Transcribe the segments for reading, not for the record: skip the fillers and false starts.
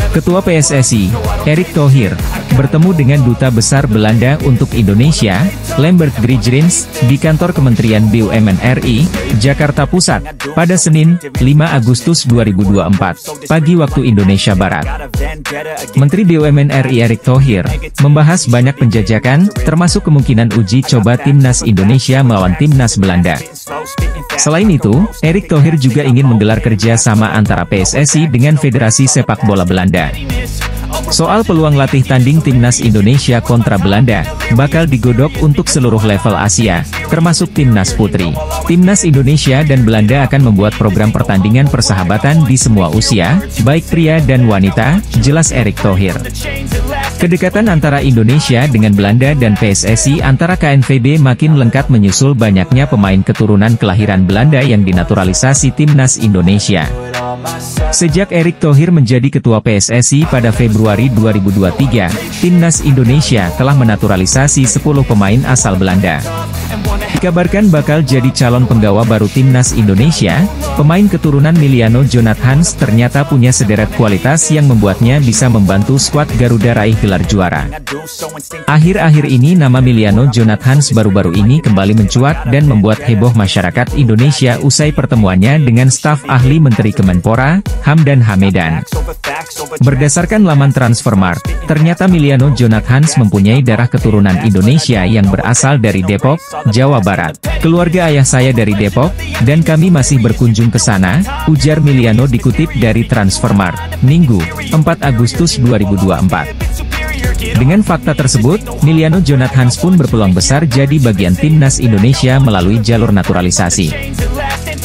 Ketua PSSI, Erick Thohir, bertemu dengan Duta Besar Belanda untuk Indonesia, Lambert Grijerins, di kantor Kementerian BUMN RI, Jakarta Pusat, pada Senin, 5 Agustus 2024, pagi waktu Indonesia Barat. Menteri BUMN RI Erick Thohir, membahas banyak penjajakan, termasuk kemungkinan uji coba Timnas Indonesia melawan Timnas Belanda. Selain itu, Erick Thohir juga ingin menggelar kerjasama antara PSSI dengan Federasi Sepak Bola Belanda. Soal peluang latih tanding Timnas Indonesia kontra Belanda, bakal digodok untuk seluruh level Asia, termasuk Timnas Putri. Timnas Indonesia dan Belanda akan membuat program pertandingan persahabatan di semua usia, baik pria dan wanita, jelas Erick Thohir. Kedekatan antara Indonesia dengan Belanda dan PSSI antara KNVB makin lengkap menyusul banyaknya pemain keturunan kelahiran Belanda yang dinaturalisasi Timnas Indonesia. Sejak Erick Thohir menjadi ketua PSSI pada Februari 2023, Timnas Indonesia telah menaturalisasi 10 pemain asal Belanda. Dikabarkan bakal jadi calon penggawa baru Timnas Indonesia, pemain keturunan Miliano Jonathans ternyata punya sederet kualitas yang membuatnya bisa membantu skuad Garuda raih gelar juara. Akhir-akhir ini nama Miliano Jonathans baru-baru ini kembali mencuat dan membuat heboh masyarakat Indonesia usai pertemuannya dengan staf ahli Menteri Kemenpora, Hamdan Hamedan. Berdasarkan laman Transfermarkt, ternyata Miliano Jonathans mempunyai darah keturunan Indonesia yang berasal dari Depok, Jawa Barat. Keluarga ayah saya dari Depok, dan kami masih berkunjung ke sana, ujar Miliano dikutip dari Transfermarkt, Minggu, 4 Agustus 2024. Dengan fakta tersebut, Miliano Jonathans pun berpeluang besar jadi bagian Timnas Indonesia melalui jalur naturalisasi.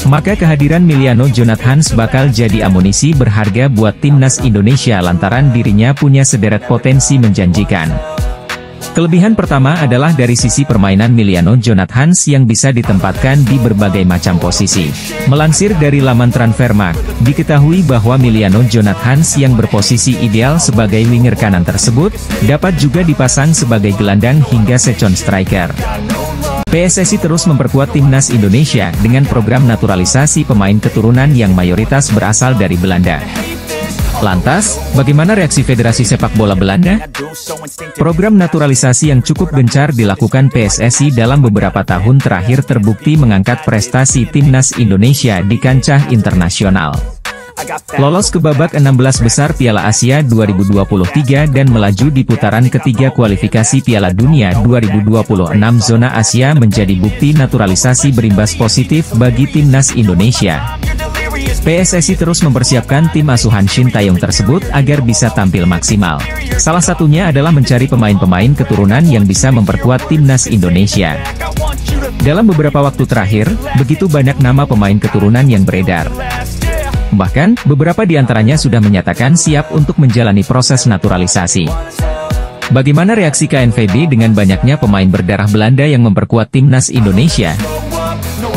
Maka kehadiran Miliano Jonathans bakal jadi amunisi berharga buat Timnas Indonesia lantaran dirinya punya sederet potensi menjanjikan. Kelebihan pertama adalah dari sisi permainan Miliano Jonathans yang bisa ditempatkan di berbagai macam posisi. Melansir dari laman Transfermarkt, diketahui bahwa Miliano Jonathans yang berposisi ideal sebagai winger kanan tersebut, dapat juga dipasang sebagai gelandang hingga second striker. PSSI terus memperkuat Timnas Indonesia dengan program naturalisasi pemain keturunan yang mayoritas berasal dari Belanda. Lantas, bagaimana reaksi Federasi Sepak Bola Belanda? Program naturalisasi yang cukup gencar dilakukan PSSI dalam beberapa tahun terakhir terbukti mengangkat prestasi Timnas Indonesia di kancah internasional. Lolos ke babak 16 besar Piala Asia 2023 dan melaju di putaran ketiga kualifikasi Piala Dunia 2026 zona Asia menjadi bukti naturalisasi berimbas positif bagi Timnas Indonesia. PSSI terus mempersiapkan tim asuhan Shin Taeyong tersebut agar bisa tampil maksimal. Salah satunya adalah mencari pemain-pemain keturunan yang bisa memperkuat Timnas Indonesia. Dalam beberapa waktu terakhir, begitu banyak nama pemain keturunan yang beredar. Bahkan, beberapa di antaranya sudah menyatakan siap untuk menjalani proses naturalisasi. Bagaimana reaksi KNVB dengan banyaknya pemain berdarah Belanda yang memperkuat Timnas Indonesia?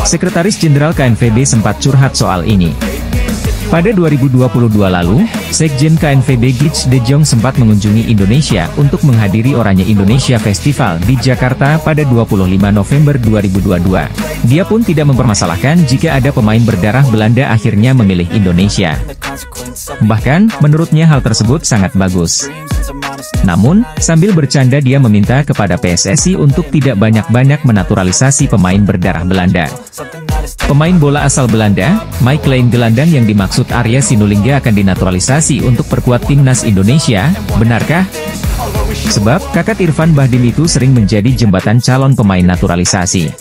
Sekretaris Jenderal KNVB sempat curhat soal ini. Pada 2022 lalu, Sekjen KNVB Gits De Jong sempat mengunjungi Indonesia untuk menghadiri Oranye Indonesia Festival di Jakarta pada 25 November 2022. Dia pun tidak mempermasalahkan jika ada pemain berdarah Belanda akhirnya memilih Indonesia. Bahkan, menurutnya hal tersebut sangat bagus. Namun, sambil bercanda dia meminta kepada PSSI untuk tidak banyak-banyak menaturalisasi pemain berdarah Belanda. Pemain bola asal Belanda, Mike Klein gelandang yang dimaksud Arya Sinulinga akan dinaturalisasi untuk perkuat Timnas Indonesia, benarkah? Sebab, kakak Irfan Bahdim itu sering menjadi jembatan calon pemain naturalisasi.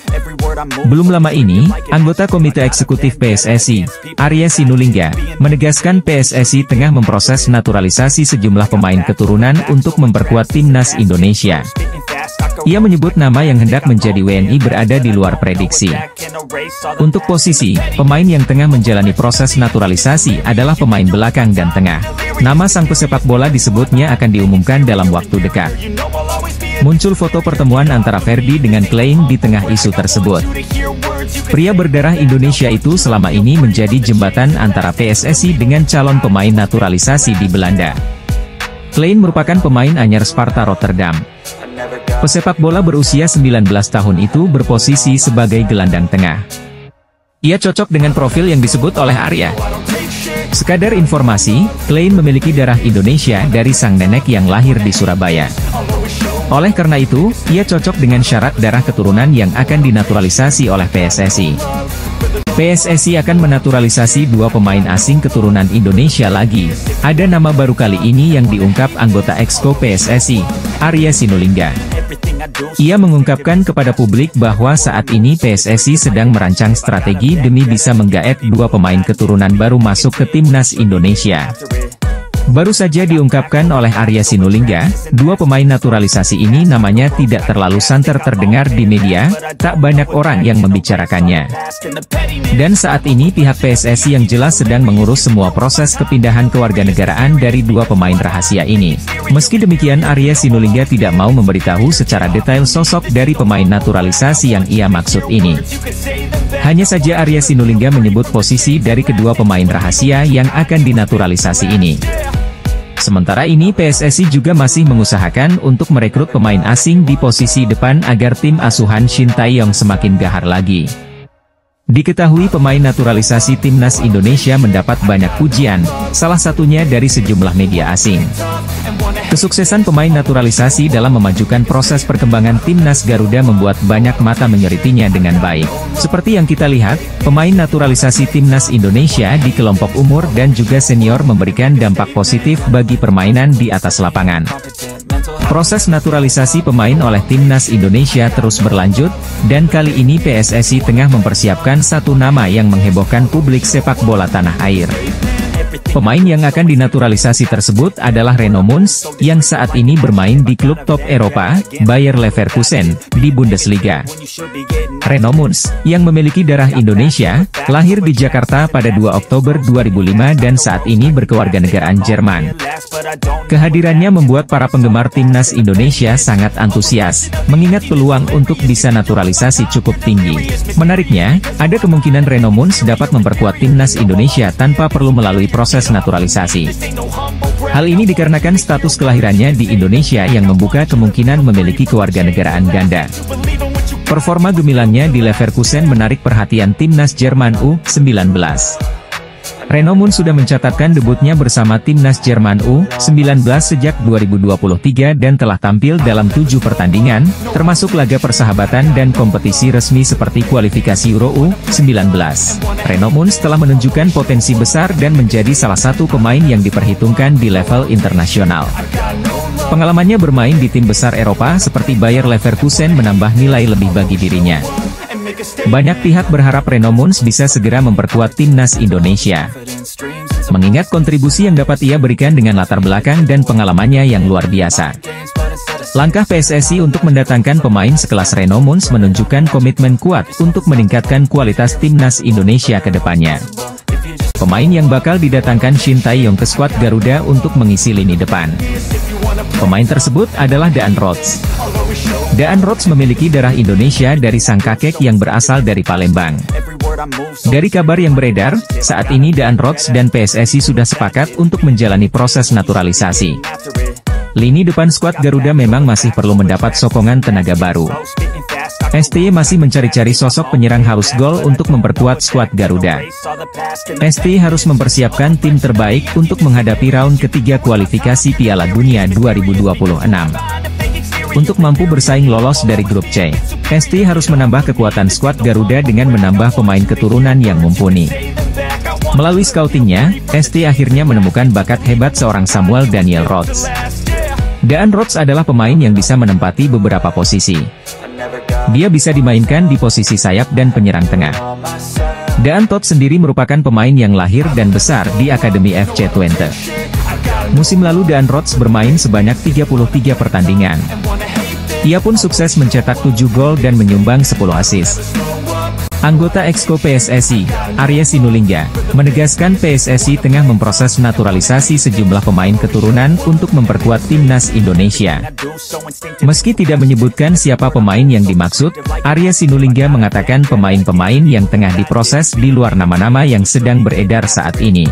Belum lama ini, anggota Komite Eksekutif PSSI, Arya Sinulinga, menegaskan PSSI tengah memproses naturalisasi sejumlah pemain keturunan untuk memperkuat Timnas Indonesia. Ia menyebut nama yang hendak menjadi WNI berada di luar prediksi. Untuk posisi, pemain yang tengah menjalani proses naturalisasi adalah pemain belakang dan tengah. Nama sang pesepak bola disebutnya akan diumumkan dalam waktu dekat. Muncul foto pertemuan antara Ferdi dengan Klein di tengah isu tersebut. Pria berdarah Indonesia itu selama ini menjadi jembatan antara PSSI dengan calon pemain naturalisasi di Belanda. Klein merupakan pemain anyar Sparta Rotterdam. Pesepak bola berusia 19 tahun itu berposisi sebagai gelandang tengah. Ia cocok dengan profil yang disebut oleh Arya. Sekadar informasi, Klein memiliki darah Indonesia dari sang nenek yang lahir di Surabaya. Oleh karena itu, ia cocok dengan syarat darah keturunan yang akan dinaturalisasi oleh PSSI. PSSI akan menaturalisasi 2 pemain asing keturunan Indonesia lagi. Ada nama baru kali ini yang diungkap anggota Exco PSSI, Arya Sinulinga. Ia mengungkapkan kepada publik bahwa saat ini PSSI sedang merancang strategi demi bisa menggaet 2 pemain keturunan baru masuk ke timnas Indonesia. Baru saja diungkapkan oleh Arya Sinulinga, 2 pemain naturalisasi ini namanya tidak terlalu santer terdengar di media, tak banyak orang yang membicarakannya. Dan saat ini pihak PSSI yang jelas sedang mengurus semua proses kepindahan kewarganegaraan dari 2 pemain rahasia ini. Meski demikian Arya Sinulinga tidak mau memberitahu secara detail sosok dari pemain naturalisasi yang ia maksud ini. Hanya saja Arya Sinulinga menyebut posisi dari kedua pemain rahasia yang akan dinaturalisasi ini. Sementara ini PSSI juga masih mengusahakan untuk merekrut pemain asing di posisi depan agar tim asuhan Shin Tae-yong semakin gahar lagi. Diketahui pemain naturalisasi timnas Indonesia mendapat banyak pujian, salah satunya dari sejumlah media asing. Kesuksesan pemain naturalisasi dalam memajukan proses perkembangan timnas Garuda membuat banyak mata menyoritinya dengan baik. Seperti yang kita lihat, pemain naturalisasi timnas Indonesia di kelompok umur dan juga senior memberikan dampak positif bagi permainan di atas lapangan. Proses naturalisasi pemain oleh timnas Indonesia terus berlanjut, dan kali ini PSSI tengah mempersiapkan satu nama yang menghebohkan publik sepak bola tanah air. Pemain yang akan dinaturalisasi tersebut adalah Reno Muns, yang saat ini bermain di klub top Eropa, Bayer Leverkusen, di Bundesliga. Reno Muns, yang memiliki darah Indonesia, lahir di Jakarta pada 2 Oktober 2005 dan saat ini berkewarganegaraan Jerman. Kehadirannya membuat para penggemar timnas Indonesia sangat antusias, mengingat peluang untuk bisa naturalisasi cukup tinggi. Menariknya, ada kemungkinan Reno Muns dapat memperkuat timnas Indonesia tanpa perlu melalui proses naturalisasi. Hal ini dikarenakan status kelahirannya di Indonesia yang membuka kemungkinan memiliki kewarganegaraan ganda. Performa gemilangnya di Leverkusen menarik perhatian timnas Jerman U19. Reno Muns sudah mencatatkan debutnya bersama timnas Jerman U19 sejak 2023 dan telah tampil dalam 7 pertandingan, termasuk laga persahabatan dan kompetisi resmi seperti kualifikasi Euro U19. Reno Muns telah menunjukkan potensi besar dan menjadi salah satu pemain yang diperhitungkan di level internasional. Pengalamannya bermain di tim besar Eropa seperti Bayer Leverkusen menambah nilai lebih bagi dirinya. Banyak pihak berharap Reno Muns bisa segera memperkuat timnas Indonesia. Mengingat kontribusi yang dapat ia berikan dengan latar belakang dan pengalamannya yang luar biasa. Langkah PSSI untuk mendatangkan pemain sekelas Reno Muns menunjukkan komitmen kuat untuk meningkatkan kualitas timnas Indonesia ke depannya. Pemain yang bakal didatangkan Shin Tae-yong ke skuad Garuda untuk mengisi lini depan. Pemain tersebut adalah Daan Rots. Daan Rots memiliki darah Indonesia dari sang kakek yang berasal dari Palembang. Dari kabar yang beredar, saat ini Daan Rots dan PSSI sudah sepakat untuk menjalani proses naturalisasi. Lini depan skuad Garuda memang masih perlu mendapat sokongan tenaga baru. STY masih mencari-cari sosok penyerang haus gol untuk memperkuat skuad Garuda. STY harus mempersiapkan tim terbaik untuk menghadapi round ketiga kualifikasi Piala Dunia 2026. Untuk mampu bersaing lolos dari grup C, STY harus menambah kekuatan skuad Garuda dengan menambah pemain keturunan yang mumpuni. Melalui scoutingnya, STY akhirnya menemukan bakat hebat seorang Samuel Daniel Rots. Daan Rots adalah pemain yang bisa menempati beberapa posisi. Dia bisa dimainkan di posisi sayap dan penyerang tengah. Daan Rots sendiri merupakan pemain yang lahir dan besar di Akademi FC Twente. Musim lalu Daan Rots bermain sebanyak 33 pertandingan. Ia pun sukses mencetak 7 gol dan menyumbang 10 assist. Anggota Exco PSSI, Arya Sinulinga, menegaskan PSSI tengah memproses naturalisasi sejumlah pemain keturunan untuk memperkuat timnas Indonesia. Meski tidak menyebutkan siapa pemain yang dimaksud, Arya Sinulinga mengatakan pemain-pemain yang tengah diproses di luar nama-nama yang sedang beredar saat ini.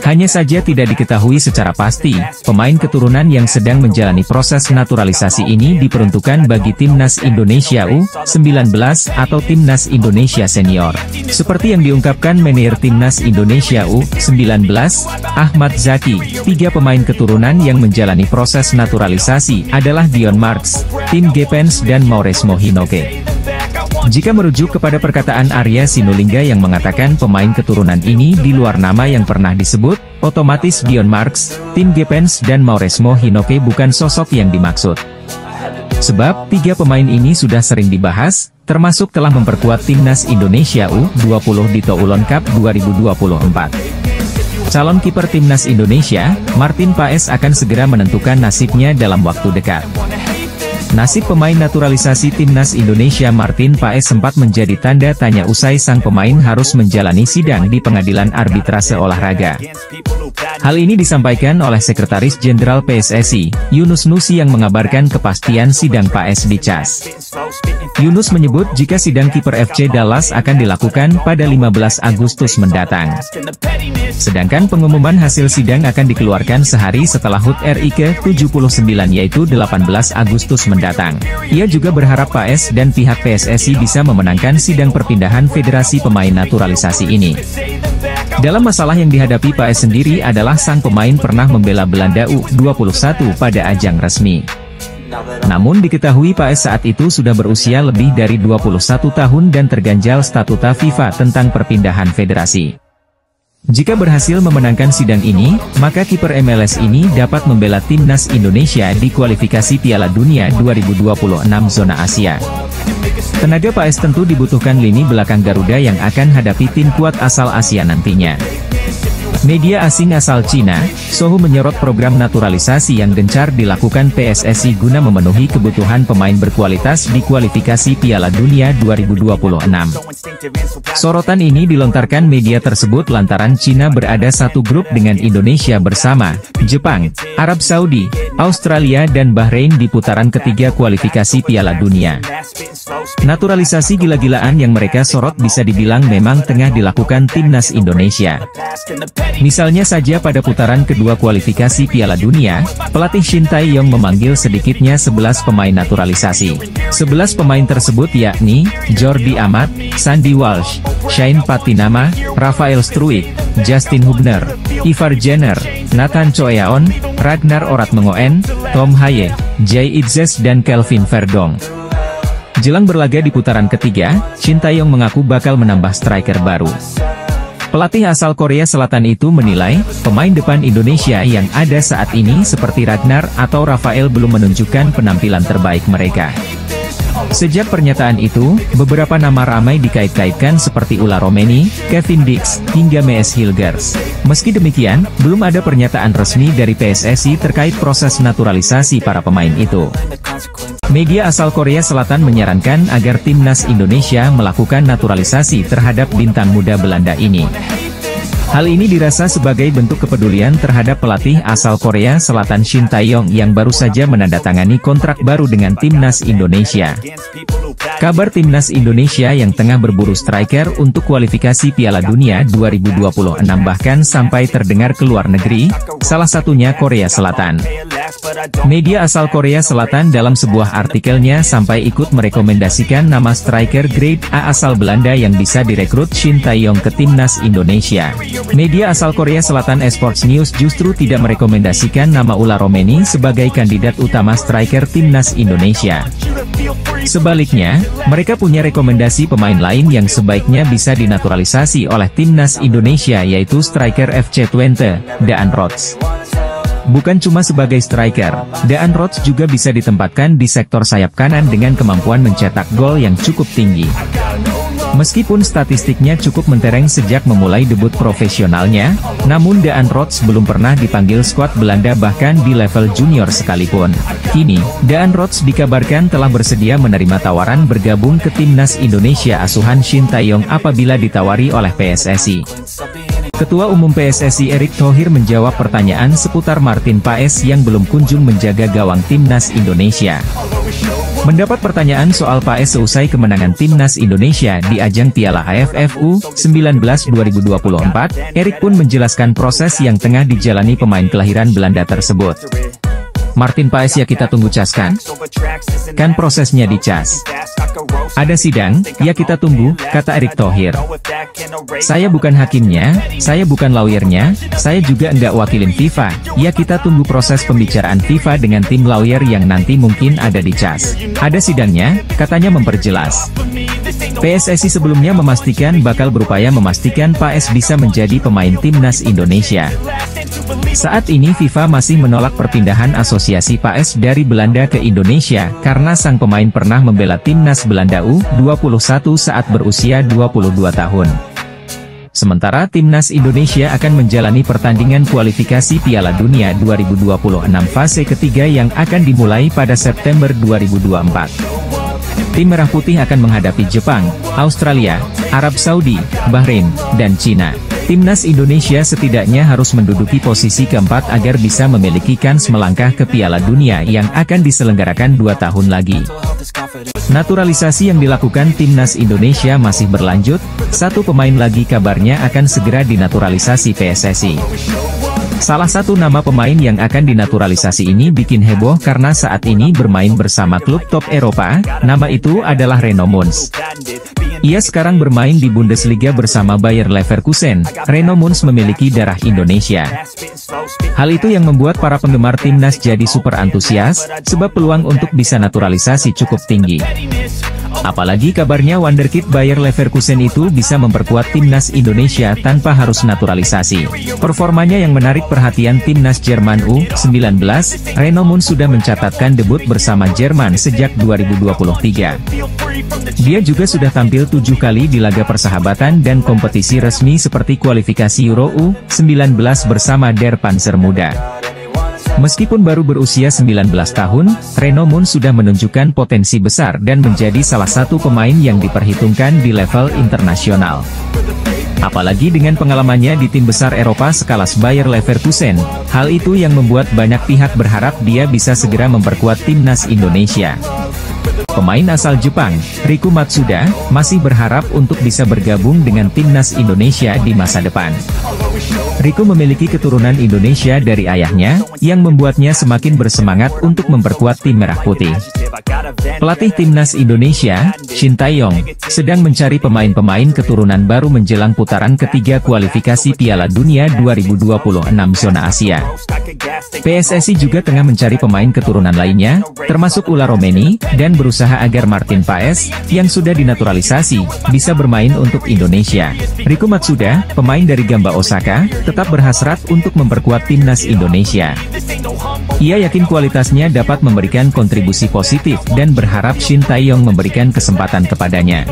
Hanya saja tidak diketahui secara pasti, pemain keturunan yang sedang menjalani proses naturalisasi ini diperuntukkan bagi Timnas Indonesia U19 atau Timnas Indonesia Senior. Seperti yang diungkapkan manajer Timnas Indonesia U19, Ahmad Zaki, 3 pemain keturunan yang menjalani proses naturalisasi adalah Dion Marks, Tim Gepens dan Mauresmo Hinoke. Jika merujuk kepada perkataan Arya Sinulinga yang mengatakan pemain keturunan ini di luar nama yang pernah disebut, otomatis Dion Marks, Tim Gepens dan Mauresmo Hinoke bukan sosok yang dimaksud. Sebab, 3 pemain ini sudah sering dibahas, termasuk telah memperkuat Timnas Indonesia U20 di Toulon Cup 2024. Calon kiper Timnas Indonesia, Martin Paes akan segera menentukan nasibnya dalam waktu dekat. Nasib pemain naturalisasi Timnas Indonesia Martin Paes sempat menjadi tanda tanya usai sang pemain harus menjalani sidang di Pengadilan Arbitrase Olahraga. Hal ini disampaikan oleh Sekretaris Jenderal PSSI, Yunus Nusi yang mengabarkan kepastian sidang Paes di CAS. Yunus menyebut jika sidang kiper FC Dallas akan dilakukan pada 15 Agustus mendatang. Sedangkan pengumuman hasil sidang akan dikeluarkan sehari setelah HUT RI ke-79 yaitu 18 Agustus mendatang. Ia juga berharap Paes dan pihak PSSI bisa memenangkan sidang perpindahan federasi pemain naturalisasi ini. Dalam masalah yang dihadapi Paes sendiri adalah sang pemain pernah membela Belanda U21 pada ajang resmi. Namun diketahui Paes saat itu sudah berusia lebih dari 21 tahun dan terganjal statuta FIFA tentang perpindahan federasi. Jika berhasil memenangkan sidang ini, maka kiper MLS ini dapat membela Timnas Indonesia di kualifikasi Piala Dunia 2026 zona Asia. Tenaga Paes tentu dibutuhkan lini belakang Garuda yang akan hadapi tim kuat asal Asia nantinya. Media asing asal Cina, Sohu menyorot program naturalisasi yang gencar dilakukan PSSI guna memenuhi kebutuhan pemain berkualitas di kualifikasi Piala Dunia 2026. Sorotan ini dilontarkan media tersebut lantaran Cina berada satu grup dengan Indonesia bersama Jepang, Arab Saudi, Australia dan Bahrain di putaran ketiga kualifikasi Piala Dunia. Naturalisasi gila-gilaan yang mereka sorot bisa dibilang memang tengah dilakukan Timnas Indonesia. Misalnya saja pada putaran kedua kualifikasi Piala Dunia, pelatih Shin Tae-yong memanggil sedikitnya 11 pemain naturalisasi. 11 pemain tersebut yakni, Jordi Amat, Sandy Walsh, Shane Patinama, Rafael Struijk, Justin Hubner, Ivar Jenner, Nathan Choeaon, Ragnar Oratmengoen, Tom Haye, Jay Itzes dan Kelvin Verdong. Jelang berlaga di putaran ketiga, Shin Tae-yong mengaku bakal menambah striker baru. Pelatih asal Korea Selatan itu menilai, pemain depan Indonesia yang ada saat ini seperti Ragnar atau Rafael belum menunjukkan penampilan terbaik mereka. Sejak pernyataan itu, beberapa nama ramai dikait-kaitkan seperti Ula Romeni, Kevin Dix, hingga Mees Hilgers. Meski demikian, belum ada pernyataan resmi dari PSSI terkait proses naturalisasi para pemain itu. Media asal Korea Selatan menyarankan agar Timnas Indonesia melakukan naturalisasi terhadap bintang muda Belanda ini. Hal ini dirasa sebagai bentuk kepedulian terhadap pelatih asal Korea Selatan Shin Tae-yong yang baru saja menandatangani kontrak baru dengan Timnas Indonesia. Kabar Timnas Indonesia yang tengah berburu striker untuk kualifikasi Piala Dunia 2026 bahkan sampai terdengar ke luar negeri, salah satunya Korea Selatan. Media asal Korea Selatan dalam sebuah artikelnya sampai ikut merekomendasikan nama striker grade A asal Belanda yang bisa direkrut Shin Tae-yong ke Timnas Indonesia. Media asal Korea Selatan Esports News justru tidak merekomendasikan nama Ula Romeni sebagai kandidat utama striker Timnas Indonesia. Sebaliknya, mereka punya rekomendasi pemain lain yang sebaiknya bisa dinaturalisasi oleh Timnas Indonesia yaitu striker FC Twente, Daan Rots. Bukan cuma sebagai striker, Daan Rots juga bisa ditempatkan di sektor sayap kanan dengan kemampuan mencetak gol yang cukup tinggi. Meskipun statistiknya cukup mentereng sejak memulai debut profesionalnya, namun Daan Rots belum pernah dipanggil skuad Belanda bahkan di level junior sekalipun. Kini, Daan Rots dikabarkan telah bersedia menerima tawaran bergabung ke Timnas Indonesia asuhan Shin Tae-yong apabila ditawari oleh PSSI. Ketua Umum PSSI Erick Thohir menjawab pertanyaan seputar Martin Paes yang belum kunjung menjaga gawang Timnas Indonesia. Mendapat pertanyaan soal Paes seusai kemenangan Timnas Indonesia di ajang Piala AFF U19 2024, Erick pun menjelaskan proses yang tengah dijalani pemain kelahiran Belanda tersebut. Martin Paes ya kita tunggu cas kan? Kan prosesnya di cas. Ada sidang, ya kita tunggu, kata Erick Thohir. Saya bukan hakimnya, saya bukan lawyernya, saya juga enggak wakilin FIFA, ya kita tunggu proses pembicaraan FIFA dengan tim lawyer yang nanti mungkin ada di cas. Ada sidangnya, katanya memperjelas. PSSI sebelumnya memastikan bakal berupaya memastikan Paes bisa menjadi pemain Timnas Indonesia. Saat ini FIFA masih menolak perpindahan asosiasi Paes dari Belanda ke Indonesia, karena sang pemain pernah membela Timnas Belanda U21 saat berusia 22 tahun. Sementara Timnas Indonesia akan menjalani pertandingan kualifikasi Piala Dunia 2026 fase ketiga yang akan dimulai pada September 2024. Tim Merah Putih akan menghadapi Jepang, Australia, Arab Saudi, Bahrain, dan Cina. Timnas Indonesia setidaknya harus menduduki posisi keempat agar bisa memiliki kans melangkah ke Piala Dunia yang akan diselenggarakan 2 tahun lagi. Naturalisasi yang dilakukan Timnas Indonesia masih berlanjut, satu pemain lagi kabarnya akan segera dinaturalisasi PSSI. Salah satu nama pemain yang akan dinaturalisasi ini bikin heboh karena saat ini bermain bersama klub top Eropa, nama itu adalah Reno Mons. Ia sekarang bermain di Bundesliga bersama Bayer Leverkusen. Reno Mons memiliki darah Indonesia. Hal itu yang membuat para penggemar Timnas jadi super antusias, sebab peluang untuk bisa naturalisasi cukup tinggi. Apalagi kabarnya wonderkid Bayer Leverkusen itu bisa memperkuat Timnas Indonesia tanpa harus naturalisasi. Performanya yang menarik perhatian Timnas Jerman U19, Reno Mons sudah mencatatkan debut bersama Jerman sejak 2023. Dia juga sudah tampil 7 kali di laga persahabatan dan kompetisi resmi seperti kualifikasi Euro U19 bersama Der Panzer Muda. Meskipun baru berusia 19 tahun, Reno Mons sudah menunjukkan potensi besar dan menjadi salah satu pemain yang diperhitungkan di level internasional. Apalagi dengan pengalamannya di tim besar Eropa sekelas Bayer Leverkusen, hal itu yang membuat banyak pihak berharap dia bisa segera memperkuat Timnas Indonesia. Pemain asal Jepang, Riku Matsuda, masih berharap untuk bisa bergabung dengan Timnas Indonesia di masa depan. Riku memiliki keturunan Indonesia dari ayahnya, yang membuatnya semakin bersemangat untuk memperkuat tim Merah Putih. Pelatih Timnas Indonesia, Shin Tae-yong, sedang mencari pemain-pemain keturunan baru menjelang putaran ketiga kualifikasi Piala Dunia 2026 zona Asia. PSSI juga tengah mencari pemain keturunan lainnya, termasuk Ula Romeni, dan berusaha agar Martin Paes, yang sudah dinaturalisasi, bisa bermain untuk Indonesia. Riku Matsuda, pemain dari Gamba Osaka, tetap berhasrat untuk memperkuat Timnas Indonesia. Ia yakin kualitasnya dapat memberikan kontribusi positif dan berharap Shin Tae-yong memberikan kesempatan kepadanya.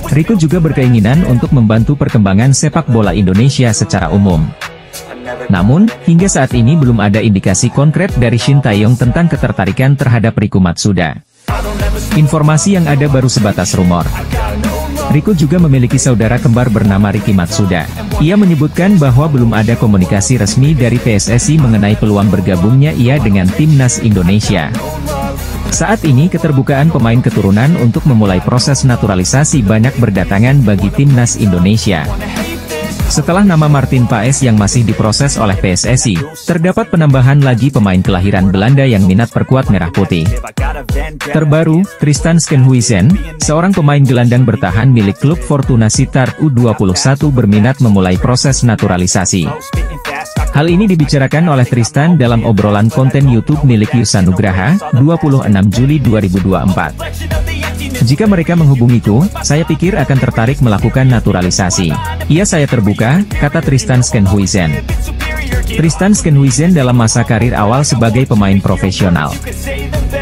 Riku juga berkeinginan untuk membantu perkembangan sepak bola Indonesia secara umum. Namun, hingga saat ini belum ada indikasi konkret dari Shin Tae-yong tentang ketertarikan terhadap Riku Matsuda. Informasi yang ada baru sebatas rumor. Riku juga memiliki saudara kembar bernama Riki Matsuda. Ia menyebutkan bahwa belum ada komunikasi resmi dari PSSI mengenai peluang bergabungnya ia dengan Timnas Indonesia. Saat ini keterbukaan pemain keturunan untuk memulai proses naturalisasi banyak berdatangan bagi Timnas Indonesia. Setelah nama Martin Paes yang masih diproses oleh PSSI, terdapat penambahan lagi pemain kelahiran Belanda yang minat perkuat Merah Putih. Terbaru, Tristan Schenhuisen, seorang pemain gelandang bertahan milik klub Fortuna Sittard U21 berminat memulai proses naturalisasi. Hal ini dibicarakan oleh Tristan dalam obrolan konten YouTube milik Yusa Nugraha, 26 Juli 2024. Jika mereka menghubungiku, saya pikir akan tertarik melakukan naturalisasi. Iya, saya terbuka, kata Tristan Schenhuisen. Tristan Schenhuisen dalam masa karir awal sebagai pemain profesional.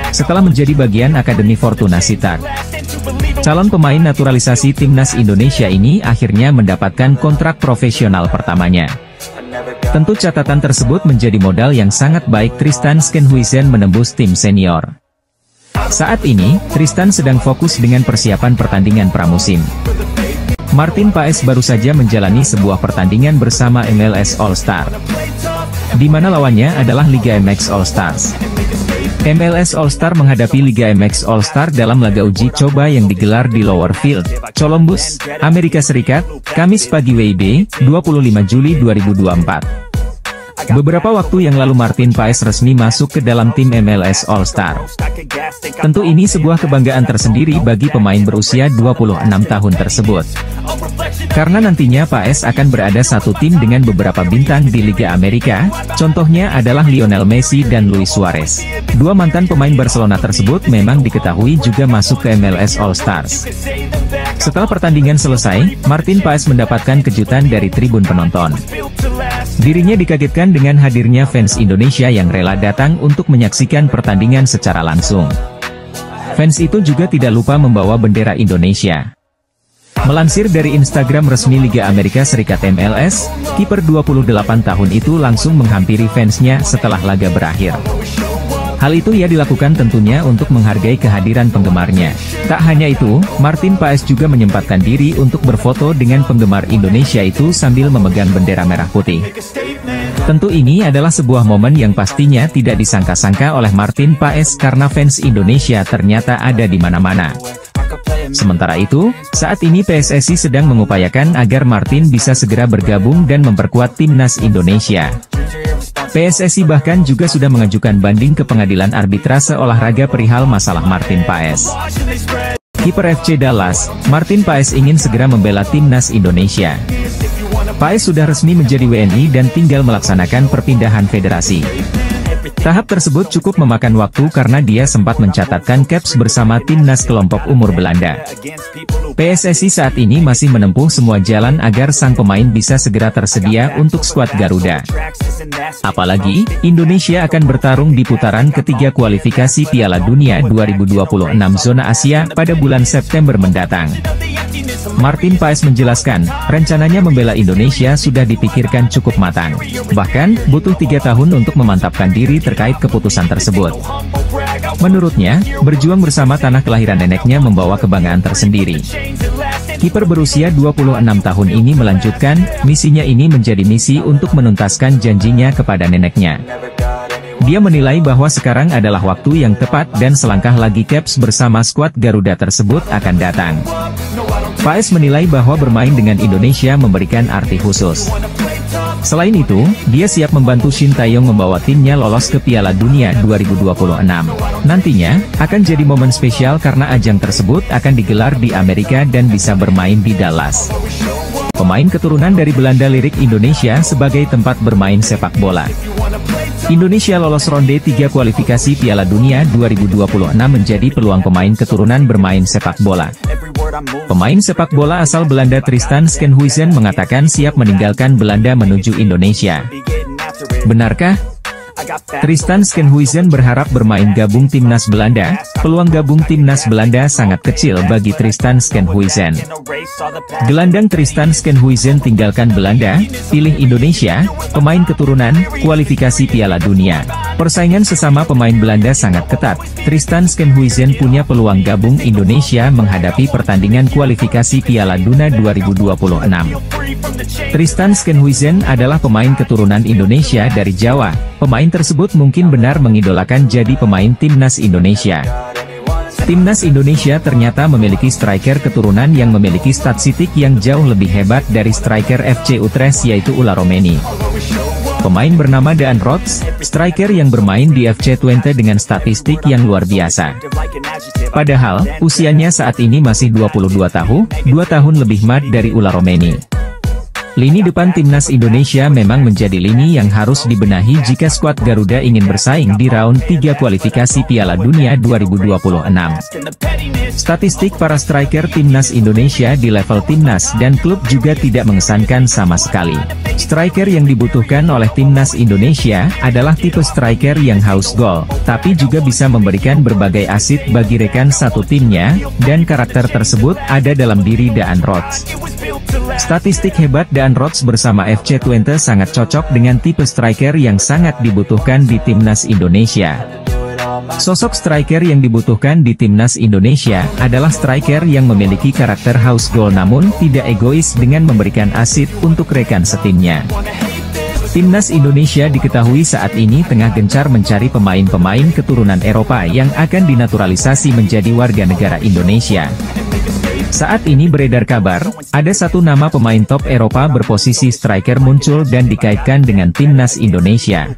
Setelah menjadi bagian Akademi Fortuna Sittard, calon pemain naturalisasi Timnas Indonesia ini akhirnya mendapatkan kontrak profesional pertamanya. Tentu catatan tersebut menjadi modal yang sangat baik Tristan Schenhuisen menembus tim senior. Saat ini, Tristan sedang fokus dengan persiapan pertandingan pramusim. Martin Paes baru saja menjalani sebuah pertandingan bersama MLS All Star, di mana lawannya adalah Liga MX All Stars. MLS All Star menghadapi Liga MX All Star dalam laga uji coba yang digelar di Lower Field, Columbus, Amerika Serikat, Kamis pagi WIB, 25 Juli 2024. Beberapa waktu yang lalu Martin Paes resmi masuk ke dalam tim MLS All Star. Tentu ini sebuah kebanggaan tersendiri bagi pemain berusia 26 tahun tersebut. Karena nantinya Paes akan berada satu tim dengan beberapa bintang di Liga Amerika, contohnya adalah Lionel Messi dan Luis Suarez. Dua mantan pemain Barcelona tersebut memang diketahui juga masuk ke MLS All Stars. Setelah pertandingan selesai, Martin Paes mendapatkan kejutan dari tribun penonton. Dirinya dikagetkan dengan hadirnya fans Indonesia yang rela datang untuk menyaksikan pertandingan secara langsung. Fans itu juga tidak lupa membawa bendera Indonesia. Melansir dari Instagram resmi Liga Amerika Serikat MLS, kiper 28 tahun itu langsung menghampiri fansnya setelah laga berakhir. Hal itu ia dilakukan tentunya untuk menghargai kehadiran penggemarnya. Tak hanya itu, Martin Paes juga menyempatkan diri untuk berfoto dengan penggemar Indonesia itu sambil memegang bendera merah putih. Tentu ini adalah sebuah momen yang pastinya tidak disangka-sangka oleh Martin Paes karena fans Indonesia ternyata ada di mana-mana. Sementara itu, saat ini PSSI sedang mengupayakan agar Martin bisa segera bergabung dan memperkuat timnas Indonesia. PSSI bahkan juga sudah mengajukan banding ke Pengadilan Arbitrase Olahraga perihal masalah Martin Paes. Kiper FC Dallas, Martin Paes ingin segera membela timnas Indonesia. Paes sudah resmi menjadi WNI dan tinggal melaksanakan perpindahan federasi. Tahap tersebut cukup memakan waktu karena dia sempat mencatatkan caps bersama timnas kelompok umur Belanda. PSSI saat ini masih menempuh semua jalan agar sang pemain bisa segera tersedia untuk skuad Garuda. Apalagi, Indonesia akan bertarung di putaran ketiga kualifikasi Piala Dunia 2026 zona Asia pada bulan September mendatang. Martin Paes menjelaskan, rencananya membela Indonesia sudah dipikirkan cukup matang. Bahkan, butuh 3 tahun untuk memantapkan diri terkait keputusan tersebut. Menurutnya, berjuang bersama tanah kelahiran neneknya membawa kebanggaan tersendiri. Kiper berusia 26 tahun ini melanjutkan, misinya ini menjadi misi untuk menuntaskan janjinya kepada neneknya. Dia menilai bahwa sekarang adalah waktu yang tepat dan selangkah lagi caps bersama skuad Garuda tersebut akan datang. Paes menilai bahwa bermain dengan Indonesia memberikan arti khusus. Selain itu, dia siap membantu Shin Taeyong membawa timnya lolos ke Piala Dunia 2026. Nantinya, akan jadi momen spesial karena ajang tersebut akan digelar di Amerika dan bisa bermain di Dallas. Pemain keturunan dari Belanda lirik Indonesia sebagai tempat bermain sepak bola. Indonesia lolos ronde 3 kualifikasi Piala Dunia 2026 menjadi peluang pemain keturunan bermain sepak bola. Pemain sepak bola asal Belanda Tristan Schenhuisen mengatakan siap meninggalkan Belanda menuju Indonesia. Benarkah? Tristan Schenhuisen berharap bermain gabung timnas Belanda. Peluang gabung timnas Belanda sangat kecil bagi Tristan Schenhuisen. Gelandang Tristan Schenhuisen tinggalkan Belanda, pilih Indonesia, pemain keturunan, kualifikasi Piala Dunia. Persaingan sesama pemain Belanda sangat ketat. Tristan Schenhuisen punya peluang gabung Indonesia menghadapi pertandingan kualifikasi Piala Dunia 2026. Tristan Schenhuisen adalah pemain keturunan Indonesia dari Jawa. Pemain tersebut mungkin benar mengidolakan jadi pemain timnas Indonesia. Timnas Indonesia ternyata memiliki striker keturunan yang memiliki statistik yang jauh lebih hebat dari striker FC Utrecht yaitu Ula Romeni. Pemain bernama Daan Rots, striker yang bermain di FC Twente dengan statistik yang luar biasa. Padahal, usianya saat ini masih 22 tahun, 2 tahun lebih mat dari Ula Romeni. Lini depan timnas Indonesia memang menjadi lini yang harus dibenahi jika skuad Garuda ingin bersaing di round 3 kualifikasi Piala Dunia 2026. Statistik para striker timnas Indonesia di level timnas dan klub juga tidak mengesankan sama sekali. Striker yang dibutuhkan oleh timnas Indonesia adalah tipe striker yang haus gol, tapi juga bisa memberikan berbagai asit bagi rekan satu timnya, dan karakter tersebut ada dalam diri Daan Rots. Statistik hebat Daan Rots bersama FC Twente sangat cocok dengan tipe striker yang sangat dibutuhkan di timnas Indonesia. Sosok striker yang dibutuhkan di timnas Indonesia adalah striker yang memiliki karakter haus gol namun tidak egois dengan memberikan asis untuk rekan setimnya. Timnas Indonesia diketahui saat ini tengah gencar mencari pemain-pemain keturunan Eropa yang akan dinaturalisasi menjadi warga negara Indonesia. Saat ini beredar kabar, ada satu nama pemain top Eropa berposisi striker muncul dan dikaitkan dengan timnas Indonesia.